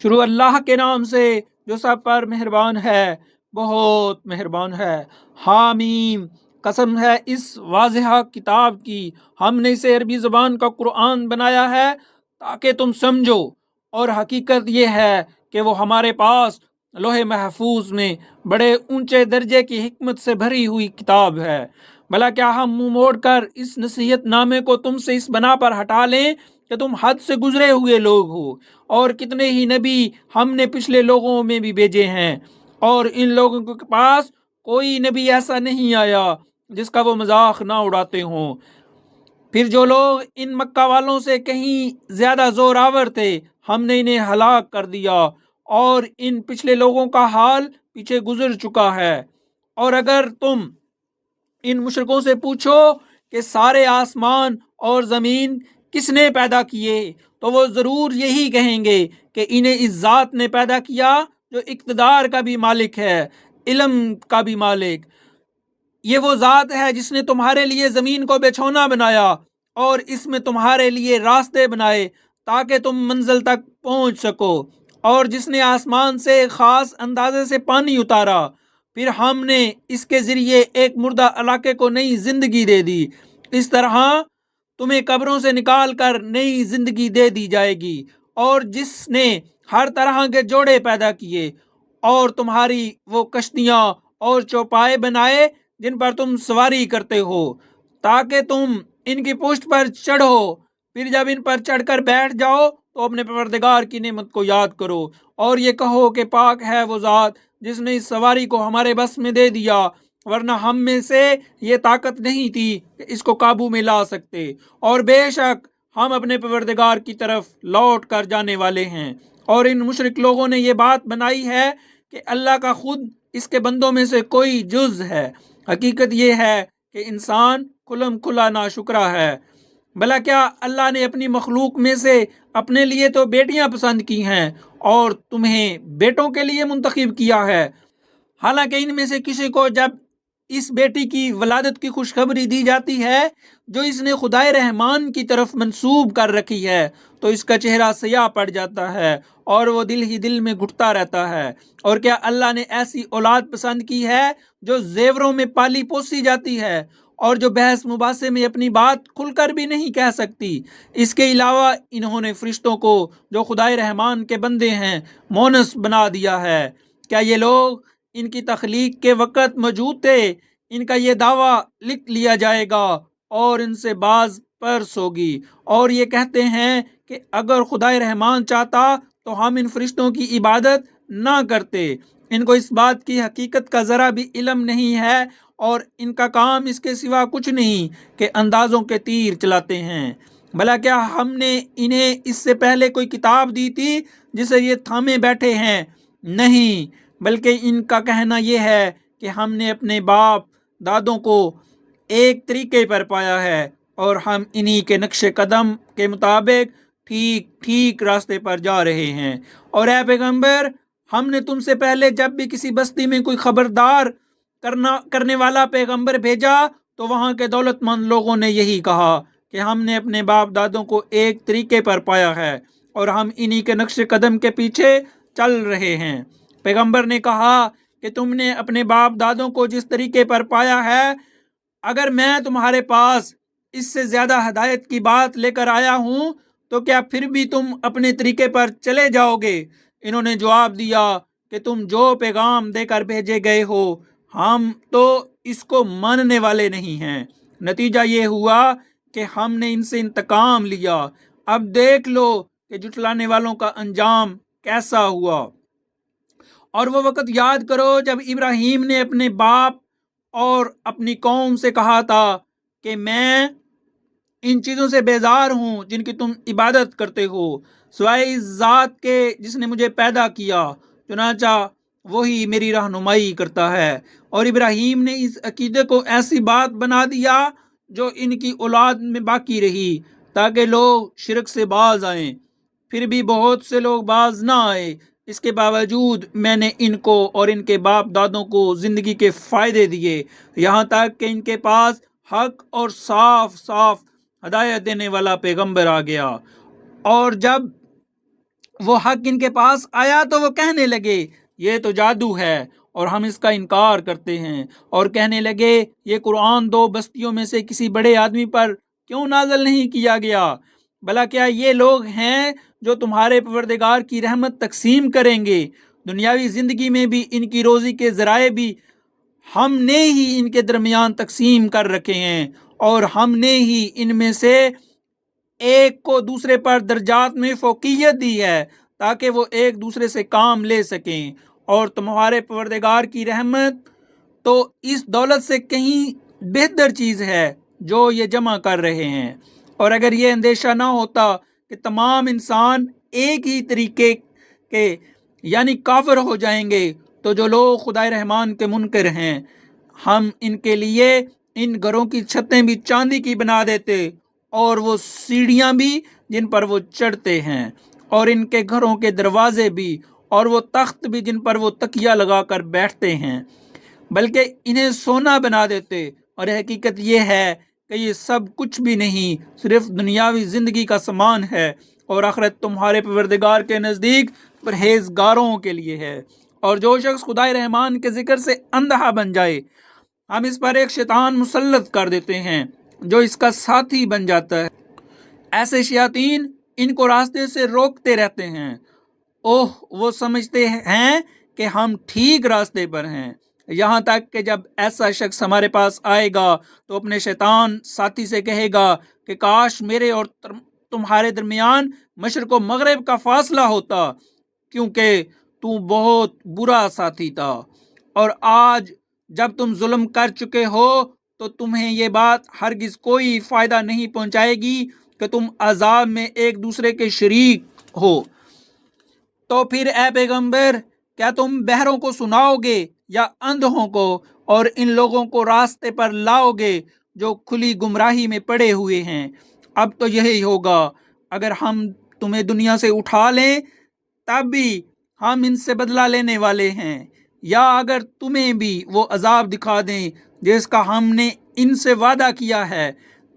شروع اللہ کے نام سے جو سب پر مہربان ہے، بہت مہربان ہے۔ حامیم، قسم ہے اس واضح کتاب کی، ہم نے اسے عربی زبان کا قرآن بنایا ہے تاکہ تم سمجھو، اور حقیقت یہ ہے کہ وہ ہمارے پاس لوح محفوظ میں بڑے اونچے درجے کی حکمت سے بھری ہوئی کتاب ہے۔ بھلا کیا ہم منہ موڑ کر اس نصیحت نامے کو تم سے اس بنا پر ہٹا لیں کہ تم حد سے گزرے ہوئے لوگ ہو؟ اور کتنے ہی نبی ہم نے پچھلے لوگوں میں بھی بھیجے ہیں، اور ان لوگوں کے پاس کوئی نبی ایسا نہیں آیا جس کا وہ مذاق نہ اڑاتے ہوں۔ پھر جو لوگ ان مکہ والوں سے کہیں زیادہ زور آور تھے، ہم نے انہیں ہلاک کر دیا، اور ان پچھلے لوگوں کا حال پیچھے گزر چکا ہے۔ اور اگر تم ان مشرکوں سے پوچھو کہ سارے آسمان اور زمین کس نے پیدا کیے، تو وہ ضرور یہی کہیں گے کہ انہیں اس ذات نے پیدا کیا جو اقتدار کا بھی مالک ہے، علم کا بھی مالک۔ یہ وہ ذات ہے جس نے تمہارے لیے زمین کو بچھونا بنایا اور اس میں تمہارے لیے راستے بنائے تاکہ تم منزل تک پہنچ سکو، اور جس نے آسمان سے خاص اندازے سے پانی اتارا، پھر ہم نے اس کے ذریعے ایک مردہ علاقے کو نئی زندگی دے دی۔ اس طرح تمہیں قبروں سے نکال کر نئی زندگی دے دی جائے گی، اور جس نے ہر طرح کے جوڑے پیدا کیے اور تمہاری وہ کشتیاں اور چوپائے بنائے جن پر تم سواری کرتے ہو تاکہ تم ان کی پشت پر چڑھو، پھر جب ان پر چڑھ کر بیٹھ جاؤ تو اپنے پروردگار کی نعمت کو یاد کرو، اور یہ کہو کہ پاک ہے وہ ذات جس نے اس سواری کو ہمارے بس میں دے دیا، ورنہ ہم میں سے یہ طاقت نہیں تھی کہ اس کو قابو میں لا سکتے، اور بے شک ہم اپنے پروردگار کی طرف لوٹ کر جانے والے ہیں۔ اور ان مشرک لوگوں نے یہ بات بنائی ہے کہ اللہ کا خود اس کے بندوں میں سے کوئی جز ہے۔ حقیقت یہ ہے کہ انسان کھلم کھلا ناشکرا ہے۔ بھلا کیا اللہ نے اپنی مخلوق میں سے اپنے لیے تو بیٹیاں پسند کی ہیں اور تمہیں بیٹوں کے لیے منتخب کیا ہے، حالانکہ ان میں سے کسی کو جب اس بیٹی کی ولادت کی خوشخبری دی جاتی ہے جو اس نے خدائے رحمان کی طرف منسوب کر رکھی ہے، تو اس کا چہرہ سیاہ پڑ جاتا ہے اور وہ دل ہی دل میں گھٹتا رہتا ہے۔ اور کیا اللہ نے ایسی اولاد پسند کی ہے جو زیوروں میں پالی پوسی جاتی ہے اور جو بحث مباحثے میں اپنی بات کھل کر بھی نہیں کہہ سکتی؟ اس کے علاوہ انہوں نے فرشتوں کو جو خدائے رحمان کے بندے ہیں مونس بنا دیا ہے۔ کیا یہ لوگ ان کی تخلیق کے وقت موجود تھے؟ ان کا یہ دعویٰ لکھ لیا جائے گا اور ان سے باز پرس ہوگی، اور یہ کہتے ہیں کہ اگر خدائے رحمان چاہتا تو ہم ان فرشتوں کی عبادت نہ کرتے۔ ان کو اس بات کی حقیقت کا ذرا بھی علم نہیں ہے، اور ان کا کام اس کے سوا کچھ نہیں کہ اندازوں کے تیر چلاتے ہیں۔ بھلا کیا ہم نے انہیں اس سے پہلے کوئی کتاب دی تھی جسے یہ تھامے بیٹھے ہیں؟ نہیں، بلکہ ان کا کہنا یہ ہے کہ ہم نے اپنے باپ دادوں کو ایک طریقے پر پایا ہے اور ہم انہی کے نقش قدم کے مطابق ٹھیک ٹھیک راستے پر جا رہے ہیں۔ اور اے پیغمبر، ہم نے تم سے پہلے جب بھی کسی بستی میں کوئی خبردار کرنے والا پیغمبر بھیجا تو وہاں کے دولت مند لوگوں نے یہی کہا کہ ہم نے اپنے باپ دادوں کو ایک طریقے پر پایا ہے اور ہم انہی کے نقش قدم کے پیچھے چل رہے ہیں۔ پیغمبر نے کہا کہ تم نے اپنے باپ دادوں کو جس طریقے پر پایا ہے، اگر میں تمہارے پاس اس سے زیادہ ہدایت کی بات لے کر آیا ہوں تو کیا پھر بھی تم اپنے طریقے پر چلے جاؤ گے؟ انہوں نے جواب دیا کہ تم جو پیغام دے کر بھیجے گئے ہو ہم تو اس کو ماننے والے نہیں ہیں۔ نتیجہ یہ ہوا کہ ہم نے ان سے انتقام لیا، اب دیکھ لو کہ جھٹلانے والوں کا انجام کیسا ہوا۔ اور وہ وقت یاد کرو جب ابراہیم نے اپنے باپ اور اپنی قوم سے کہا تھا کہ میں ان چیزوں سے بیزار ہوں جن کی تم عبادت کرتے ہو، سوائے اس ذات کے جس نے مجھے پیدا کیا، چنانچہ وہی میری رہنمائی کرتا ہے۔ اور ابراہیم نے اس عقیدے کو ایسی بات بنا دیا جو ان کی اولاد میں باقی رہی تاکہ لوگ شرک سے باز آئیں۔ پھر بھی بہت سے لوگ باز نہ آئے، اس کے باوجود میں نے ان کو اور ان کے باپ دادوں کو زندگی کے فائدے دیے، یہاں تک کہ ان کے پاس حق اور صاف صاف ہدایت دینے والا پیغمبر آ گیا۔ اور جب وہ حق ان کے پاس آیا تو وہ کہنے لگے یہ تو جادو ہے اور ہم اس کا انکار کرتے ہیں، اور کہنے لگے یہ قرآن دو بستیوں میں سے کسی بڑے آدمی پر کیوں نازل نہیں کیا گیا؟ بھلا کیا یہ لوگ ہیں جو تمہارے پروردگار کی رحمت تقسیم کریں گے؟ دنیاوی زندگی میں بھی ان کی روزی کے ذرائع بھی ہم نے ہی ان کے درمیان تقسیم کر رکھے ہیں، اور ہم نے ہی ان میں سے ایک کو دوسرے پر درجات میں فوقیت دی ہے تاکہ وہ ایک دوسرے سے کام لے سکیں، اور تمہارے پروردگار کی رحمت تو اس دولت سے کہیں بہتر چیز ہے جو یہ جمع کر رہے ہیں۔ اور اگر یہ اندیشہ نہ ہوتا کہ تمام انسان ایک ہی طریقے کے یعنی کافر ہو جائیں گے، تو جو لوگ خدائے رحمان کے منکر ہیں ہم ان کے لیے ان گھروں کی چھتیں بھی چاندی کی بنا دیتے، اور وہ سیڑھیاں بھی جن پر وہ چڑھتے ہیں، اور ان کے گھروں کے دروازے بھی، اور وہ تخت بھی جن پر وہ تکیہ لگا کر بیٹھتے ہیں، بلکہ انہیں سونا بنا دیتے۔ اور حقیقت یہ ہے کہ یہ سب کچھ بھی نہیں، صرف دنیاوی زندگی کا سامان ہے، اور آخرت تمہارے پروردگار کے نزدیک پرہیزگاروں کے لیے ہے۔ اور جو شخص خدائے رحمان کے ذکر سے اندھا بن جائے، ہم اس پر ایک شیطان مسلط کر دیتے ہیں جو اس کا ساتھی بن جاتا ہے۔ ایسے شیاطین ان کو راستے سے روکتے رہتے ہیں۔ وہ سمجھتے ہیں کہ ہم ٹھیک راستے پر ہیں، یہاں تک کہ جب ایسا شخص ہمارے پاس آئے گا تو اپنے شیطان ساتھی سے کہے گا کہ کاش میرے اور تمہارے درمیان مشرق و مغرب کا فاصلہ ہوتا، کیونکہ تو بہت برا ساتھی تھا، اور آج جب تم ظلم کر چکے ہو تو تمہیں یہ بات ہرگز کوئی فائدہ نہیں پہنچائے گی کہ تم عذاب میں ایک دوسرے کے شریک ہو۔ تو پھر اے پیغمبر، کیا تم بہروں کو سناؤ گے یا اندھوں کو، اور ان لوگوں کو راستے پر لاؤ گے جو کھلی گمراہی میں پڑے ہوئے ہیں؟ اب تو یہی ہوگا، اگر ہم تمہیں دنیا سے اٹھا لیں تب بھی ہم ان سے بدلہ لینے والے ہیں، یا اگر تمہیں بھی وہ عذاب دکھا دیں جس کا ہم نے ان سے وعدہ کیا ہے،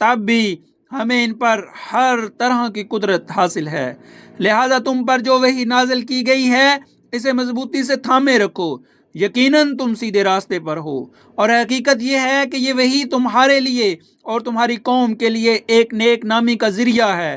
تب بھی ہمیں ان پر ہر طرح کی قدرت حاصل ہے۔ لہذا تم پر جو وحی نازل کی گئی ہے اسے مضبوطی سے تھامے رکھو، یقیناً تم سیدھے راستے پر ہو۔ اور حقیقت یہ ہے کہ یہ وحی تمہارے لیے اور تمہاری قوم کے لیے ایک نیک نامی کا ذریعہ ہے،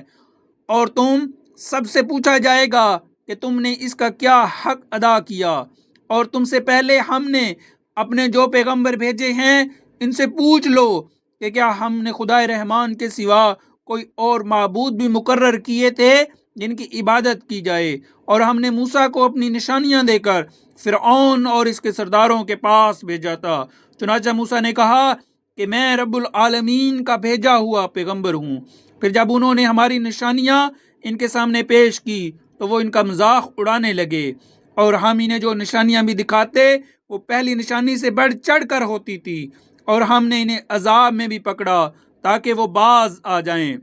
اور تم سب سے پوچھا جائے گا کہ تم نے اس کا کیا حق ادا کیا۔ اور تم سے پہلے ہم نے اپنے جو پیغمبر بھیجے ہیں ان سے پوچھ لو کہ کیا ہم نے خدائے رحمان کے سوا کوئی اور معبود بھی مقرر کیے تھے جن کی عبادت کی جائے؟ اور ہم نے موسیٰ کو اپنی نشانیاں دے کر فرعون اور اس کے سرداروں کے پاس بھیجا تھا۔ چنانچہ موسیٰ نے کہا کہ میں رب العالمین کا بھیجا ہوا پیغمبر ہوں۔ پھر جب انہوں نے ہماری نشانیاں ان کے سامنے پیش کی تو وہ ان کا مذاق اڑانے لگے، اور ہم انہیں جو نشانیاں بھی دکھاتے وہ پہلی نشانی سے بڑھ چڑھ کر ہوتی تھی، اور ہم نے انہیں عذاب میں بھی پکڑا تاکہ وہ باز آ جائیں۔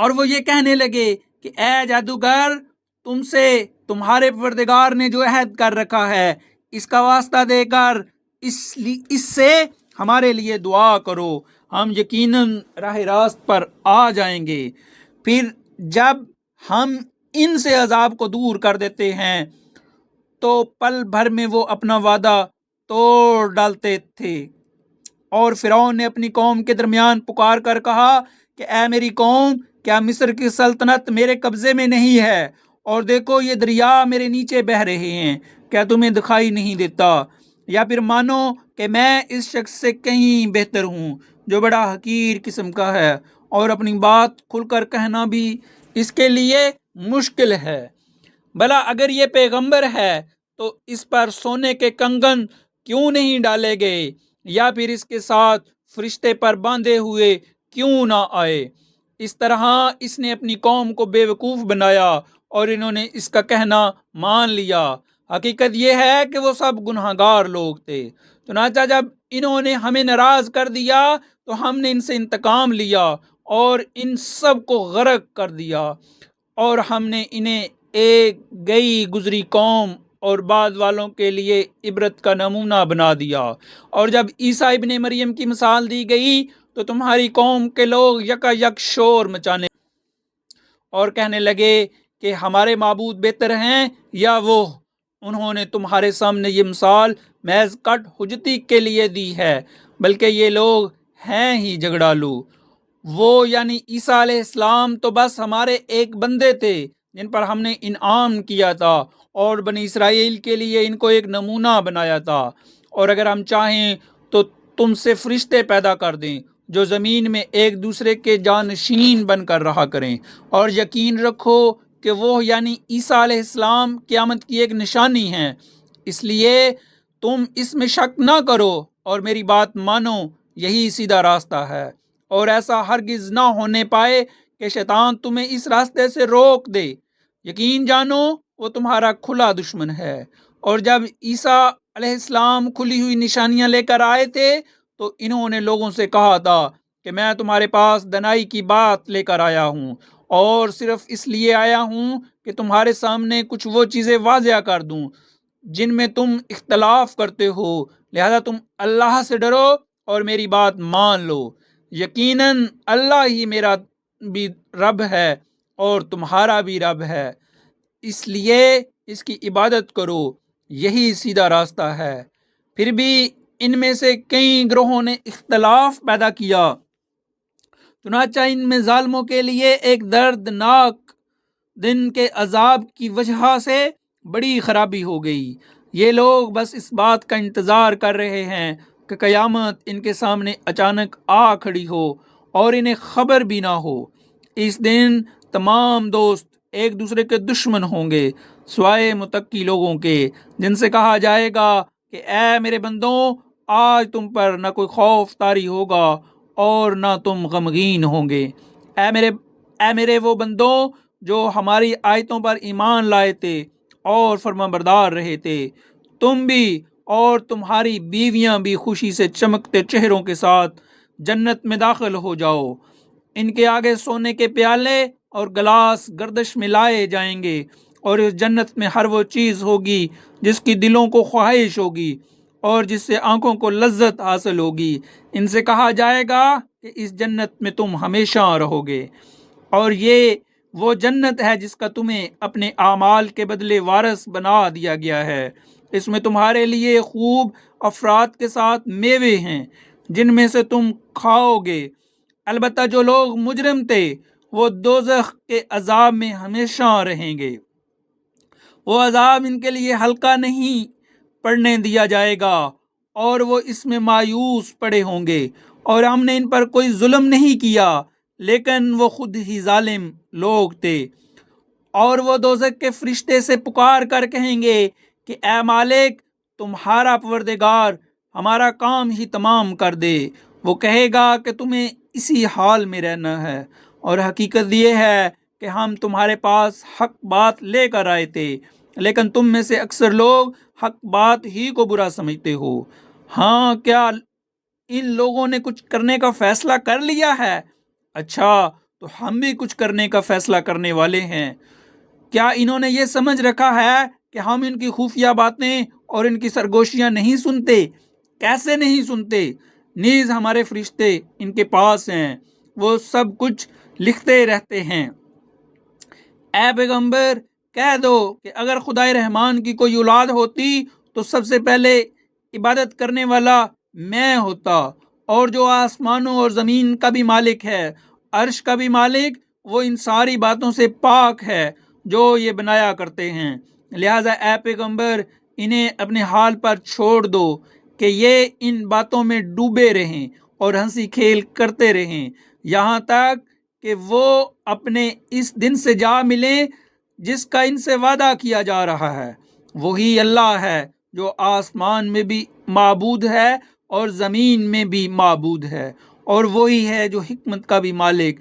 اور وہ یہ کہنے لگے کہ اے جادوگر، تم سے تمہارے پروردگار نے جو عہد کر رکھا ہے اس کا واسطہ دے کر اس سے ہمارے لیے دعا کرو، ہم یقیناً راہ راست پر آ جائیں گے۔ پھر جب ہم ان سے عذاب کو دور کر دیتے ہیں تو پل بھر میں وہ اپنا وعدہ توڑ ڈالتے تھے۔ اور فرعون نے اپنی قوم کے درمیان پکار کر کہا کہ اے میری قوم، کیا مصر کی سلطنت میرے قبضے میں نہیں ہے؟ اور دیکھو یہ دریا میرے نیچے بہہ رہے ہیں، کیا تمہیں دکھائی نہیں دیتا؟ یا پھر مانو کہ میں اس شخص سے کہیں بہتر ہوں جو بڑا حقیر قسم کا ہے، اور اپنی بات کھل کر کہنا بھی اس کے لیے مشکل ہے۔ بھلا اگر یہ پیغمبر ہے تو اس پر سونے کے کنگن کیوں نہیں ڈالے گئے، یا پھر اس کے ساتھ فرشتے پر باندھے ہوئے کیوں نہ آئے؟ اس طرح اس نے اپنی قوم کو بے وقوف بنایا اور انہوں نے اس کا کہنا مان لیا۔ حقیقت یہ ہے کہ وہ سب گناہگار لوگ تھے۔ چنانچہ جب انہوں نے ہمیں ناراض کر دیا تو ہم نے ان سے انتقام لیا اور ان سب کو غرق کر دیا، اور ہم نے انہیں ایک گئی گزری قوم اور بعد والوں کے لیے عبرت کا نمونہ بنا دیا۔ اور جب عیسیٰ ابن مریم کی مثال دی گئی تو تمہاری قوم کے لوگ یکا یک شور مچانے اور کہنے لگے کہ ہمارے معبود بہتر ہیں یا وہ؟ انہوں نے تمہارے سامنے یہ مثال محض کٹ حجتی کے لیے دی ہے، بلکہ یہ لوگ ہیں ہی جھگڑالو۔ وہ یعنی عیسیٰ علیہ السلام تو بس ہمارے ایک بندے تھے جن پر ہم نے انعام کیا تھا، اور بنی اسرائیل کے لیے ان کو ایک نمونہ بنایا تھا۔ اور اگر ہم چاہیں تو تم سے فرشتے پیدا کر دیں جو زمین میں ایک دوسرے کے جانشین بن کر رہا کریں، اور یقین رکھو کہ وہ یعنی عیسیٰ علیہ السلام قیامت کی ایک نشانی ہیں۔ اس لیے تم اس میں شک نہ کرو اور میری بات مانو، یہی سیدھا راستہ ہے۔ اور ایسا ہرگز نہ ہونے پائے کہ شیطان تمہیں اس راستے سے روک دے۔ یقین جانو وہ تمہارا کھلا دشمن ہے۔ اور جب عیسیٰ علیہ السلام کھلی ہوئی نشانیاں لے کر آئے تھے تو انہوں نے لوگوں سے کہا تھا کہ میں تمہارے پاس دنائی کی بات لے کر آیا ہوں، اور صرف اس لیے آیا ہوں کہ تمہارے سامنے کچھ وہ چیزیں واضح کر دوں جن میں تم اختلاف کرتے ہو، لہذا تم اللہ سے ڈرو اور میری بات مان لو۔ یقیناً اللہ ہی میرا بھی رب ہے اور تمہارا بھی رب ہے، اس لیے اس کی عبادت کرو، یہی سیدھا راستہ ہے۔ پھر بھی ان میں سے کئی گروہوں نے اختلاف پیدا کیا، چنانچہ ان میں ظالموں کے لیے ایک دردناک دن کے عذاب کی وجہ سے بڑی خرابی ہو گئی۔ یہ لوگ بس اس بات کا انتظار کر رہے ہیں کہ قیامت ان کے سامنے اچانک آ کھڑی ہو اور انہیں خبر بھی نہ ہو۔ اس دن تمام دوست ایک دوسرے کے دشمن ہوں گے سوائے متقی لوگوں کے، جن سے کہا جائے گا کہ اے میرے بندوں، آج تم پر نہ کوئی خوف طاری ہوگا اور نہ تم غمگین ہوں گے۔ اے میرے وہ بندوں جو ہماری آیتوں پر ایمان لائے تھے اور فرما بردار رہے تھے، تم بھی اور تمہاری بیویاں بھی خوشی سے چمکتے چہروں کے ساتھ جنت میں داخل ہو جاؤ۔ ان کے آگے سونے کے پیالے اور گلاس گردش میں لائے جائیں گے، اور اس جنت میں ہر وہ چیز ہوگی جس کی دلوں کو خواہش ہوگی اور جس سے آنکھوں کو لذت حاصل ہوگی۔ ان سے کہا جائے گا کہ اس جنت میں تم ہمیشہ رہو گے، اور یہ وہ جنت ہے جس کا تمہیں اپنے اعمال کے بدلے وارث بنا دیا گیا ہے۔ اس میں تمہارے لیے خوب افراد کے ساتھ میوے ہیں جن میں سے تم کھاؤ گے۔ البتہ جو لوگ مجرم تھے وہ دوزخ کے عذاب میں ہمیشہ رہیں گے۔ وہ عذاب ان کے لیے ہلکا نہیں پڑنے دیا جائے گا، اور وہ اس میں مایوس پڑے ہوں گے۔ اور ہم نے ان پر کوئی ظلم نہیں کیا، لیکن وہ خود ہی ظالم لوگ تھے۔ اور وہ دوزخ کے فرشتے سے پکار کر کہیں گے کہ اے مالک، تمہارا پروردگار ہمارا کام ہی تمام کر دے۔ وہ کہے گا کہ تمہیں اسی حال میں رہنا ہے، اور حقیقت یہ ہے کہ ہم تمہارے پاس حق بات لے کر آئے تھے، لیکن تم میں سے اکثر لوگ حق بات ہی کو برا سمجھتے ہو۔ ہاں، کیا ان لوگوں نے کچھ کرنے کا فیصلہ کر لیا ہے؟ اچھا، تو ہم بھی کچھ کرنے کا فیصلہ کرنے والے ہیں۔ کیا انہوں نے یہ سمجھ رکھا ہے کہ ہم ان کی خفیہ باتیں اور ان کی سرگوشیاں نہیں سنتے؟ کیسے نہیں سنتے؟ نیز ہمارے فرشتے ان کے پاس ہیں، وہ سب کچھ لکھتے رہتے ہیں۔ اے پیغمبر، کہہ دو کہ اگر خدائے رحمان کی کوئی اولاد ہوتی تو سب سے پہلے عبادت کرنے والا میں ہوتا، اور جو آسمانوں اور زمین کا بھی مالک ہے، عرش کا بھی مالک، وہ ان ساری باتوں سے پاک ہے جو یہ بنایا کرتے ہیں۔ لہٰذا اے پیغمبر، انہیں اپنے حال پر چھوڑ دو کہ یہ ان باتوں میں ڈوبے رہیں اور ہنسی کھیل کرتے رہیں، یہاں تک کہ وہ اپنے اس دن سے جا ملیں جس کا ان سے وعدہ کیا جا رہا ہے۔ وہی اللہ ہے جو آسمان میں بھی معبود ہے اور زمین میں بھی معبود ہے، اور وہی ہے جو حکمت کا بھی مالک،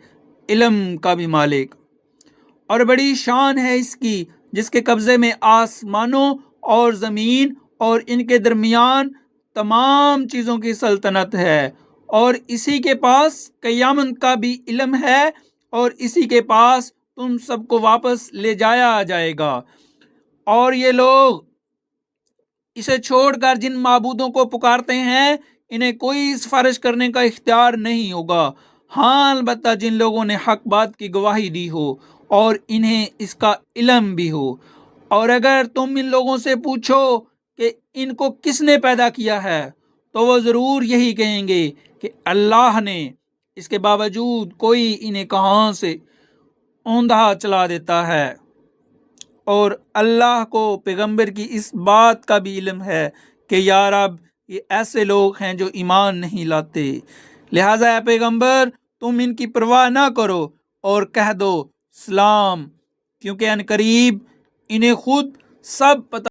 علم کا بھی مالک۔ اور بڑی شان ہے اس کی جس کے قبضے میں آسمانوں اور زمین اور ان کے درمیان تمام چیزوں کی سلطنت ہے، اور اسی کے پاس قیامت کا بھی علم ہے، اور اسی کے پاس تم سب کو واپس لے جایا جائے گا۔ اور یہ لوگ اسے چھوڑ کر جن معبودوں کو پکارتے ہیں، انہیں کوئی سفارش کرنے کا اختیار نہیں ہوگا۔ ہاں، البتہ جن لوگوں نے حق بات کی گواہی دی ہو اور انہیں اس کا علم بھی ہو۔ اور اگر تم ان لوگوں سے پوچھو کہ ان کو کس نے پیدا کیا ہے تو وہ ضرور یہی کہیں گے کہ اللہ نے، اس کے باوجود کوئی انہیں کہاں سے اوندھا چلا دیتا ہے۔ اور اللہ کو پیغمبر کی اس بات کا بھی علم ہے کہ یا رب یہ ایسے لوگ ہیں جو ایمان نہیں لاتے، لہٰذا اے پیغمبر تم ان کی پرواہ نہ کرو اور کہہ دو سلام، کیونکہ ان قریب انہیں خود سب پتہ